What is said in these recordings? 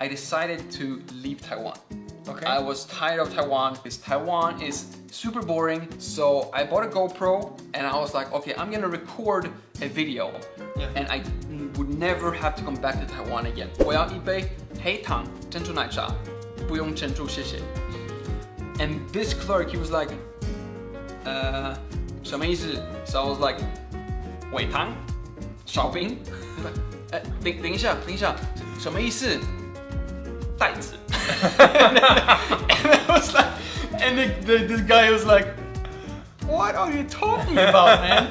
I decided to leave Taiwan. Okay. I was tired of Taiwan because Taiwan is super boring. So I bought a GoPro and I was like, okay, I'm gonna record a video. Yeah. And I would never have to come back to Taiwan again. 我要一杯黑糖珍珠奶茶，不用珍珠，谢谢。And this clerk, he was like, 什么意思? So I was like, 微糖，少冰。等一下，什么意思？袋子。and I was like, and this guy was like, what are you talking about, man?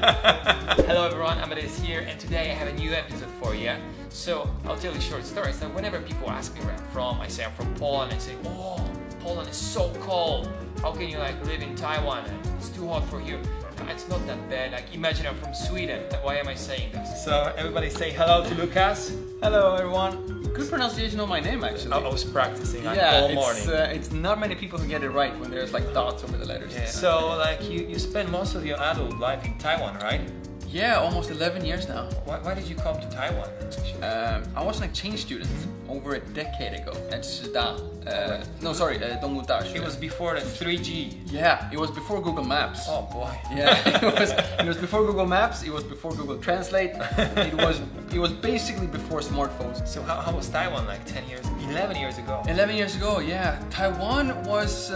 Hello everyone, Amadeus here, and today I have a new episode for you. So I'll tell you a short story. So whenever people ask me where I'm from, I say I'm from Poland. I say, oh, Poland is so cold. How can you like live in Taiwan? It's too hot for you. It's not that bad. Like imagine I'm from Sweden. Why am I saying this? So everybody say hello to Lucas. Hello everyone. Good pronunciation of my name actually. I was practicing all morning. It's not many people who get it right when there's like dots over the letters. Yeah. So like you spend most of your adult life in Taiwan, right? Yeah, almost 11 years now. Why did you come to Taiwan? I was an exchange student over a decade ago at 师大. No, sorry, 东吴大学. It was before the 3G. Yeah, it was before Google Maps. Oh boy. Yeah, it was before Google Maps. It was before Google Translate. It was basically before smartphones. So how was Taiwan like 11 years ago? 11 years ago, yeah. Taiwan was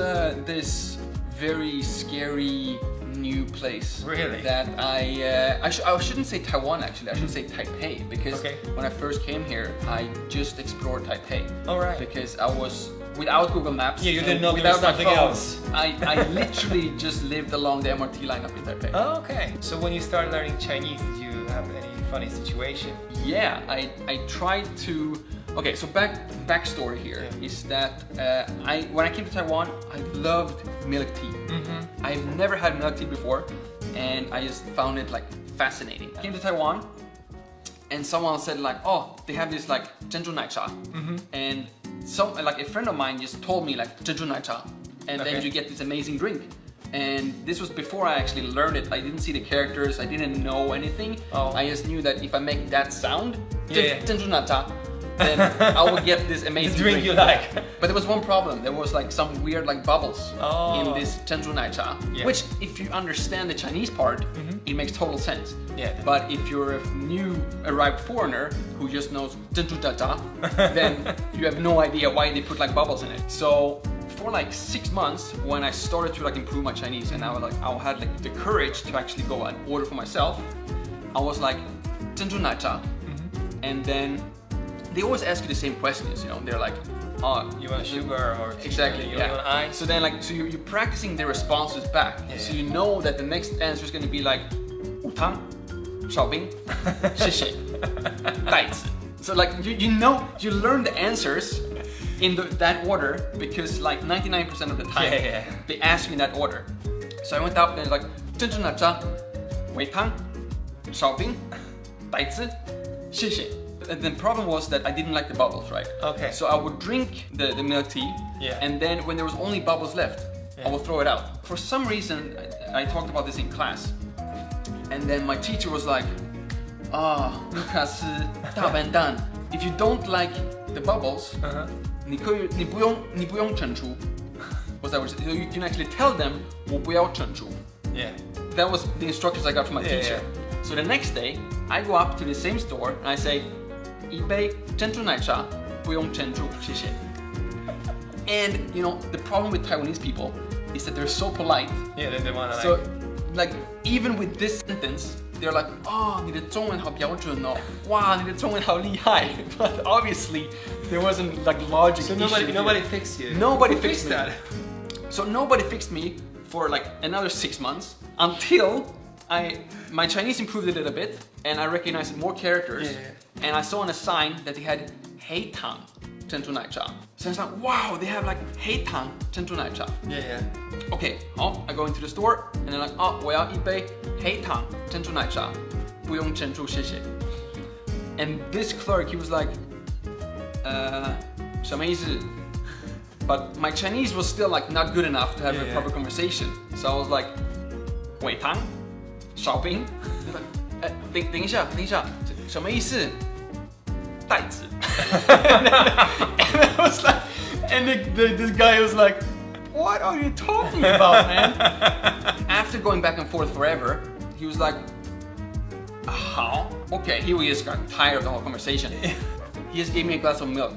this very scary new place. Really? That I shouldn't say Taiwan actually. I should say Taipei because when I first came here, I just explored Taipei. All right. Because I was without Google Maps. Yeah, you didn't know without there was something else. I literally just lived along the MRT line up in Taipei. Oh, okay. So when you started learning Chinese, did you have any funny situation? Yeah, I tried to. Okay, so backstory here is that when I came to Taiwan, I loved milk tea. I've never had milk tea before, and I just found it like fascinating. I came to Taiwan, and someone said like, oh, they have this like 珍珠奶茶, and like a friend of mine just told me like 珍珠奶茶, and then you get this amazing drink. And this was before I actually learned it. I didn't see the characters. I didn't know anything. I just knew that if I make that sound, 珍珠奶茶, then I would get this amazing drink you like. But there was one problem. There was like some weird like bubbles in this 珍珠奶茶, which if you understand the Chinese part, it makes total sense. Yeah. But if you're a new arrived foreigner who just knows 珍珠奶茶, then you have no idea why they put like bubbles in it. So for like 6 months, when I started to like improve my Chinese, and I had like the courage to actually go and order for myself, I was like 珍珠奶茶, and then they always ask you the same questions, you know. They're like, oh, you want sugar or exactly, you want ice? So then like, so you're practicing the responses back. So you know that the next answer is going to be like 无糖少冰谢谢袋子 So like you know, you learn the answers in that order because like 99% of the time they ask you in that order. So I went up and like 珍珠奶茶微糖少冰袋子谢谢 And the problem was that I didn't like the bubbles, right? Okay. So I would drink the milk tea, and then when there was only bubbles left, I would throw it out. For some reason, I talked about this in class, and then my teacher was like, Lucas, 大笨蛋, if you don't like the bubbles, 你不用整除. What's that word? So you can actually tell them, 我不要整除. Yeah. That was the instructions I got from my teacher. So the next day, I go up to the same store and I say, 一杯珍珠奶茶不用珍珠谢谢 And you know, the problem with Taiwanese people is that they're so polite. Yeah, they want to So like even with this sentence, they're like, oh, 你的中文好标准哦 wow, 你的中文好厉害 But obviously, there wasn't like logic. So nobody fixed you. Nobody fixed that. So nobody fixed me for like another 6 months until my Chinese improved a little bit and I recognized more characters and I saw on a sign that they had 黑糖珍珠奶茶. So I was like, wow, they have like 黑糖珍珠奶茶. Okay, I go into the store and they're like, 我要一杯黑糖珍珠奶茶不用珍珠谢谢 And this clerk, he was like, 什么意思? But my Chinese was still like not good enough to have a proper conversation. So I was like, 微糖少冰 等一下什么意思袋子 And this guy was like, what are you talking about, man? After going back and forth forever, he was like, how? Okay, he just got tired of the whole conversation. He just gave me a glass of milk.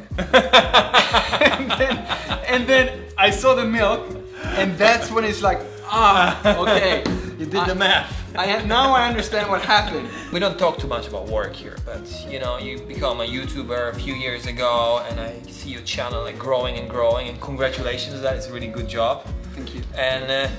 and then I saw the milk, and that's when it's like, okay. You did the math. Now I understand what happened. We don't talk too much about work here, but you know, you become a YouTuber a few years ago, and I see your channel like growing and growing, and congratulations, that is a really good job. Thank you. And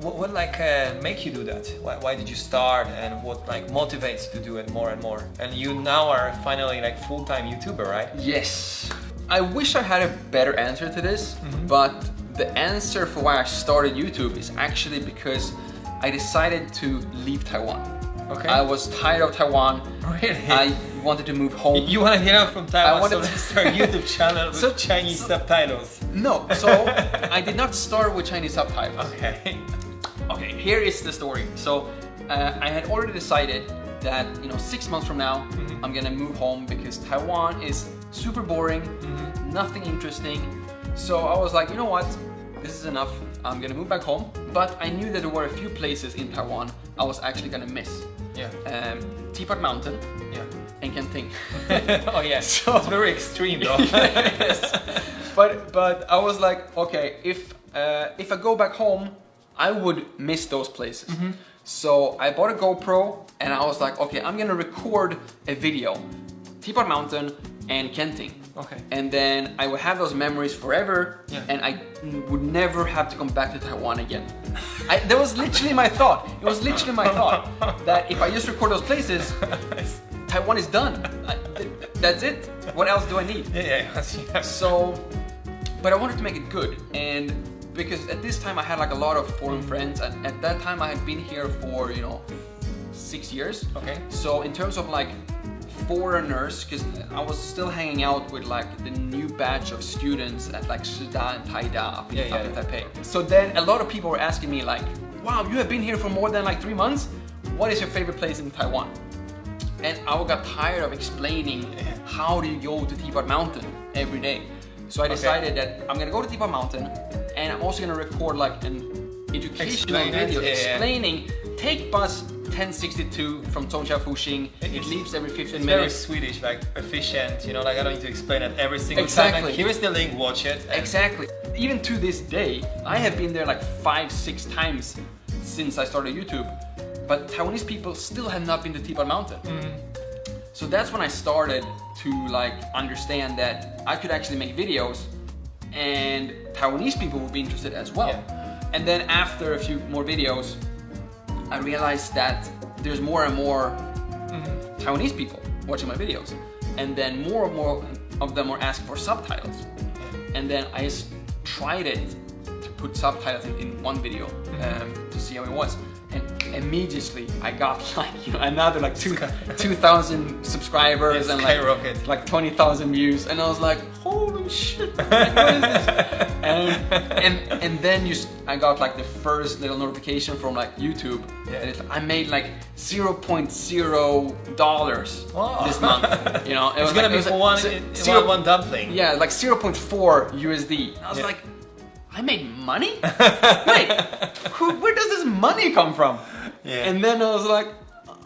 what like make you do that? Why did you start, and what like motivates you to do it more and more? And you now are finally like full-time YouTuber, right? Yes. I wish I had a better answer to this, but the answer for why I started YouTube is actually because I decided to leave Taiwan. Okay. I was tired of Taiwan. Really? I wanted to move home. You want to get out from Taiwan, so to start a YouTube channel with Chinese subtitles? No, so I did not start with Chinese subtitles. Okay. Okay, here is the story. So I had already decided that 6 months from now I'm gonna move home because Taiwan is super boring, nothing interesting. So I was like, you know what? This is enough. I'm gonna move back home. But I knew that there were a few places in Taiwan I was actually gonna miss. Yeah. Teapot Mountain. Yeah. And Kenting. Oh yeah. So, it's very extreme though. Yes. But I was like, okay, if I go back home, I would miss those places. So I bought a GoPro and I was like, okay, I'm gonna record a video, Teapot Mountain and Kenting. Okay. And then I would have those memories forever, and I would never have to come back to Taiwan again. That was literally my thought. It was literally my thought that if I just record those places, Taiwan is done. That's it. What else do I need? Yeah. So, but I wanted to make it good, and because at this time I had like a lot of foreign friends, and at that time I had been here for 6 years. Okay. So in terms of like foreigners, because I was still hanging out with like the new batch of students at like Shida and Taida up in Taipei. So then a lot of people were asking me like, wow, you have been here for more than like 3 months? What is your favorite place in Taiwan? And I got tired of explaining how do you go to Teapot Mountain every day. So I decided that I'm gonna go to Teapot Mountain, and I'm also gonna record like an educational video explaining, take bus 1062 from Zhongsha Fuxing. It leaves every 15 minutes. Very Swedish, like efficient, like I don't need to explain it every single time. Like, here is the link, watch it. Exactly. Even to this day, I have been there like 5-6 times since I started YouTube, but Taiwanese people still have not been to Teapot Mountain. So that's when I started to like understand that I could actually make videos and Taiwanese people would be interested as well. And then after a few more videos, I realized that there's more and more Taiwanese people watching my videos, and then more and more of them were asking for subtitles. And then I just tried it to put subtitles in one video to see how it was. And immediately I got like another like 2,000 subscribers and like 20,000 views, and I was like, holy shit, what is this? And then I got like the first little notification from like YouTube that I made like $0.0 this month. It was gonna be for one dumpling. Yeah, like 0.4 USD. I was like, I made money? Wait, where does this money come from? And then I was like,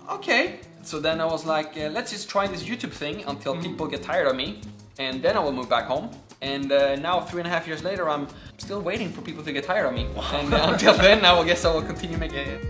okay. So then I was like, let's just try this YouTube thing until people get tired of me, and then I will move back home. And now 3.5 years later, I'm still waiting for people to get tired of me. And until then, I guess I will continue making it.